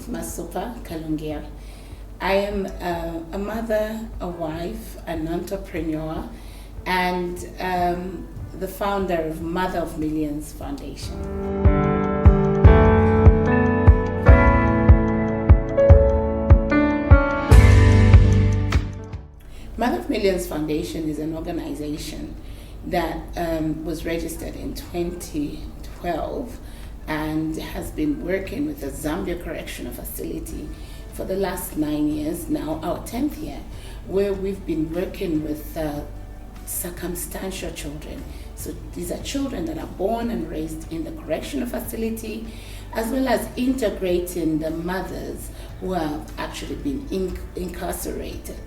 Masupa Kalungia. I am a mother, a wife, an entrepreneur, and the founder of Mother of Millions Foundation. Mother of Millions Foundation is an organization that was registered in 2012 and has been working with the Zambia Correctional Facility for the last 9 years, now our 10th year, where we've been working with circumstantial children. So these are children that are born and raised in the correctional facility, as well as integrating the mothers who have actually been incarcerated.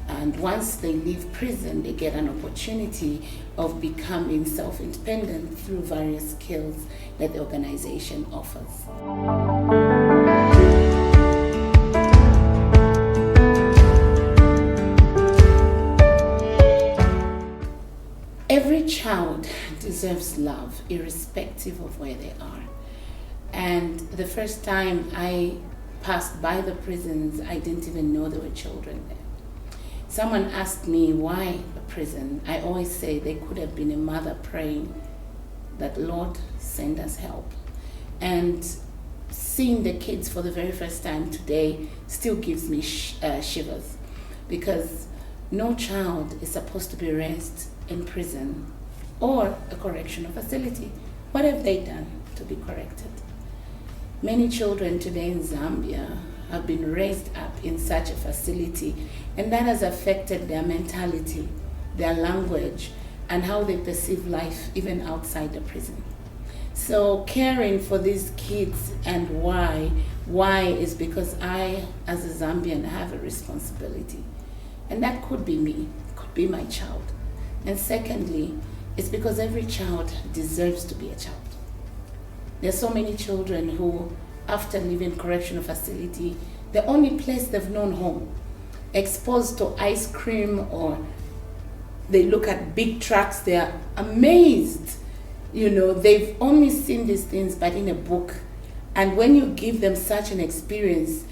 And once they leave prison, they get an opportunity of becoming self-independent through various skills that the organization offers. Every child deserves love, irrespective of where they are. And the first time I passed by the prisons, I didn't even know there were children there. Someone asked me why a prison. I always say they could have been a mother praying that, Lord, send us help. And seeing the kids for the very first time today still gives me shivers, because no child is supposed to be raised in prison or a correctional facility. What have they done to be corrected? Many children today in Zambia have been raised up in such a facility, and that has affected their mentality, their language, and how they perceive life even outside the prison. So caring for these kids, and why is because I, as a Zambian, have a responsibility. And that could be me, could be my child. And secondly, it's because every child deserves to be a child. There's so many children who, after leaving correctional facility, the only place they've known home, exposed to ice cream, or they look at big trucks, they're amazed. You know, they've only seen these things but in a book. And when you give them such an experience,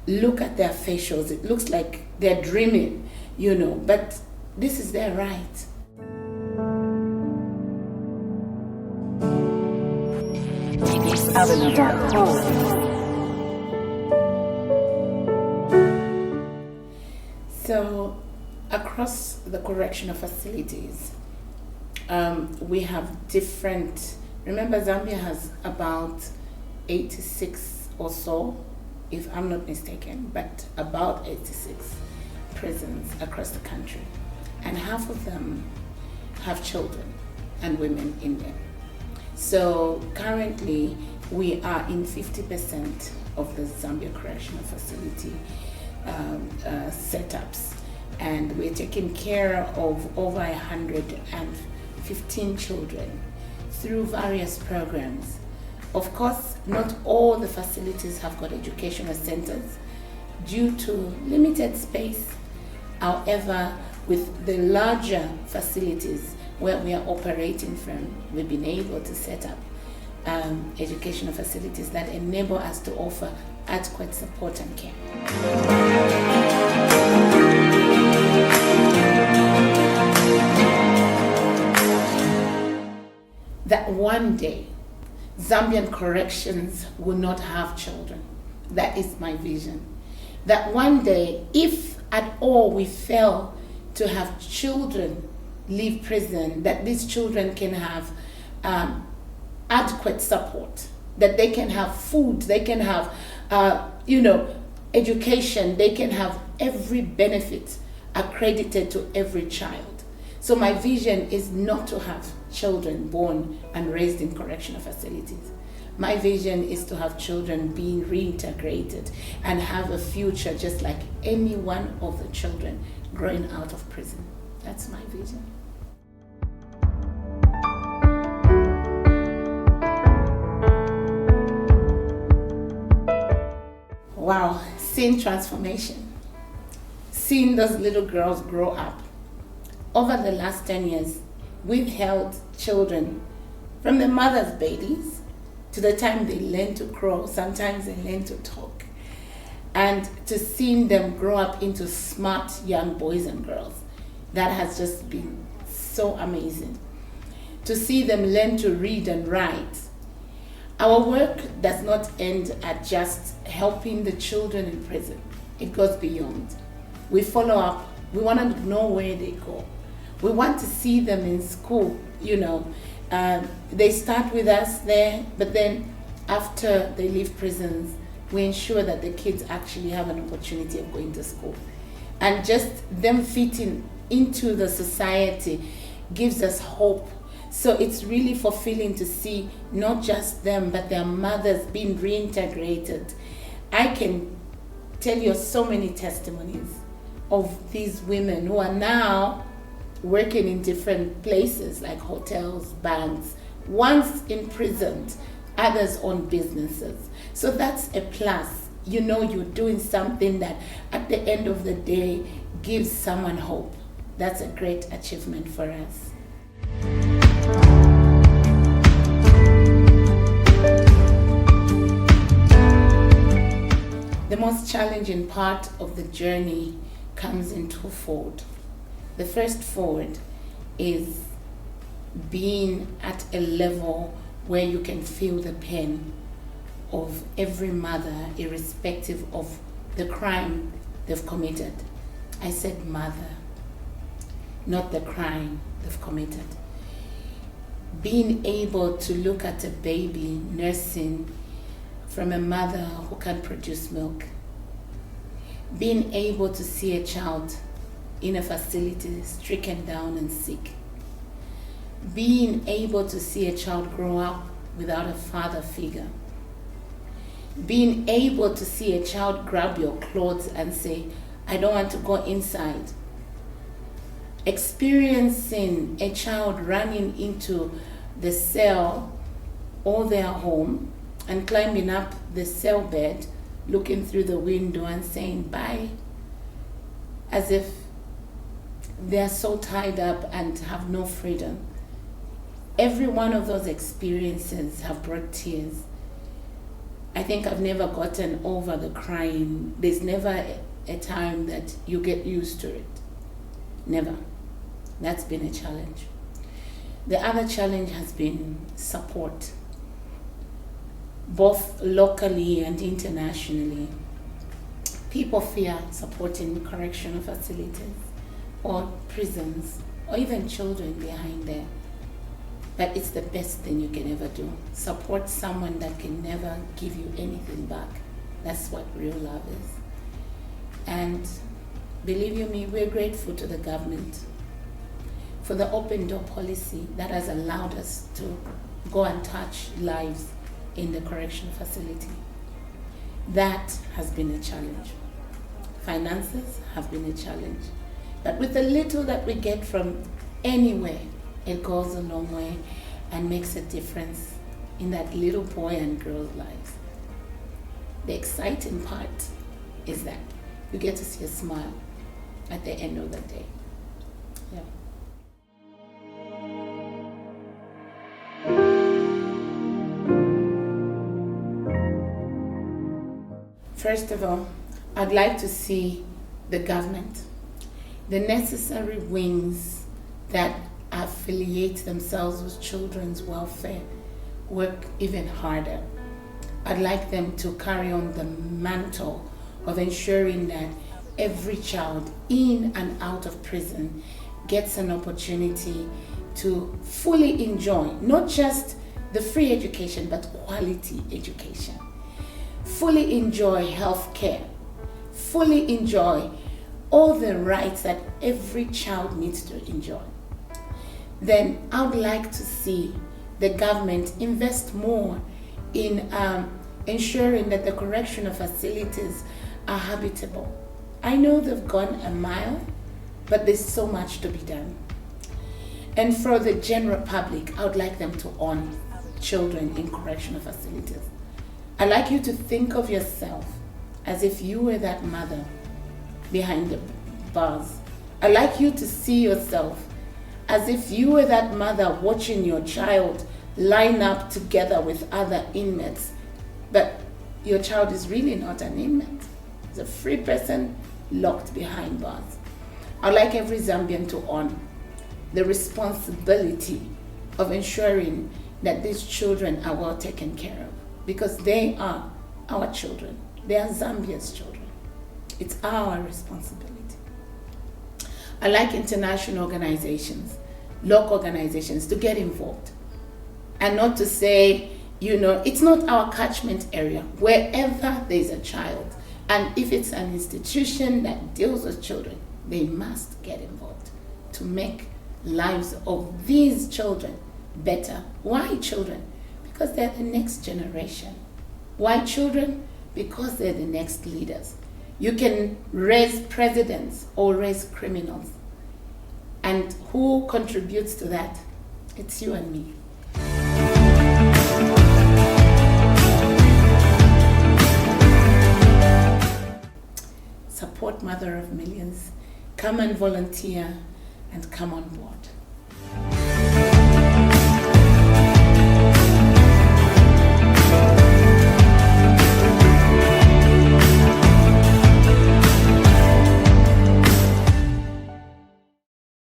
look at their facials, it looks like they're dreaming, you know, but this is their right. So across the correctional facilities, we have different, remember Zambia has about 86 or so, if I'm not mistaken, but about 86 prisons across the country. And half of them have children and women in them. So currently we are in 50% of the Zambia Correctional Facility setups, and we're taking care of over 115 children through various programs. Of course, not all the facilities have got educational centers due to limited space. However, with the larger facilities where we are operating from, we've been able to set up educational facilities that enable us to offer adequate support and care. That one day, Zambian corrections will not have children. That is my vision. That one day, if at all we fail to have children leave prison, that these children can have adequate support, that they can have food, they can have education, they can have every benefit accredited to every child. So my vision is not to have children born and raised in correctional facilities. My vision is to have children being reintegrated and have a future just like any one of the children growing out of prison. That's my vision. Wow, seeing transformation, seeing those little girls grow up. Over the last 10 years, we've held children from the mother's babies to the time they learn to crawl, sometimes they learn to talk. and to seeing them grow up into smart young boys and girls. That has just been so amazing. To see them learn to read and write. Our work does not end at just helping the children in prison. It goes beyond. We follow up. We want to know where they go. We want to see them in school, They start with us there, but then after they leave prisons, we ensure that the kids actually have an opportunity of going to school. And just them fitting into the society gives us hope. So it's really fulfilling to see not just them, but their mothers being reintegrated. I can tell you so many testimonies of these women who are now working in different places like hotels, banks, once imprisoned, others own businesses. So that's a plus. You're doing something that at the end of the day gives someone hope. That's a great achievement for us. The most challenging part of the journey comes in twofold. The first fold is being at a level where you can feel the pain of every mother, irrespective of the crime they've committed. I said mother, not the crime they've committed. Being able to look at a baby nursing from a mother who can't produce milk. Being able to see a child in a facility stricken down and sick. Being able to see a child grow up without a father figure. Being able to see a child grab your clothes and say, I don't want to go inside. Experiencing a child running into the cell or their home and climbing up the cell bed, looking through the window and saying bye, as if they're so tied up and have no freedom. Every one of those experiences have brought tears. I think I've never gotten over the crying. There's never a time that you get used to it. Never. That's been a challenge. The other challenge has been support, both locally and internationally. People fear supporting correctional facilities or prisons or even children behind there. But it's the best thing you can ever do. Support someone that can never give you anything back. That's what real love is. And believe you me, we're grateful to the government for the open door policy that has allowed us to go and touch lives in the correctional facility. That has been a challenge. Finances have been a challenge. But with the little that we get from anywhere, it goes a long way and makes a difference in that little boy and girl's lives. The exciting part is that you get to see a smile at the end of the day. Yeah. First of all, I'd like to see the government, the necessary wings that affiliate themselves with children's welfare, work even harder. I'd like them to carry on the mantle of ensuring that every child in and out of prison gets an opportunity to fully enjoy not just the free education, but quality education. Fully enjoy health care, fully enjoy all the rights that every child needs to enjoy. Then I would like to see the government invest more in ensuring that the correctional facilities are habitable. I know they've gone a mile, but there's so much to be done. And for the general public, I would like them to own children in correctional facilities. I'd like you to think of yourself as if you were that mother behind the bars. I'd like you to see yourself as if you were that mother watching your child line up together with other inmates, but your child is really not an inmate. He's a free person locked behind bars. I'd like every Zambian to own the responsibility of ensuring that these children are well taken care of, because they are our children. They are Zambia's children. It's our responsibility. I like international organizations, local organizations to get involved and not to say, it's not our catchment area. Wherever there's a child, and if it's an institution that deals with children, they must get involved to make lives of these children better. Why children? Because they're the next generation. Why children? Because they're the next leaders. You can raise presidents or raise criminals. And who contributes to that? It's you and me. Support Mother of Millions. Come and volunteer and come on board.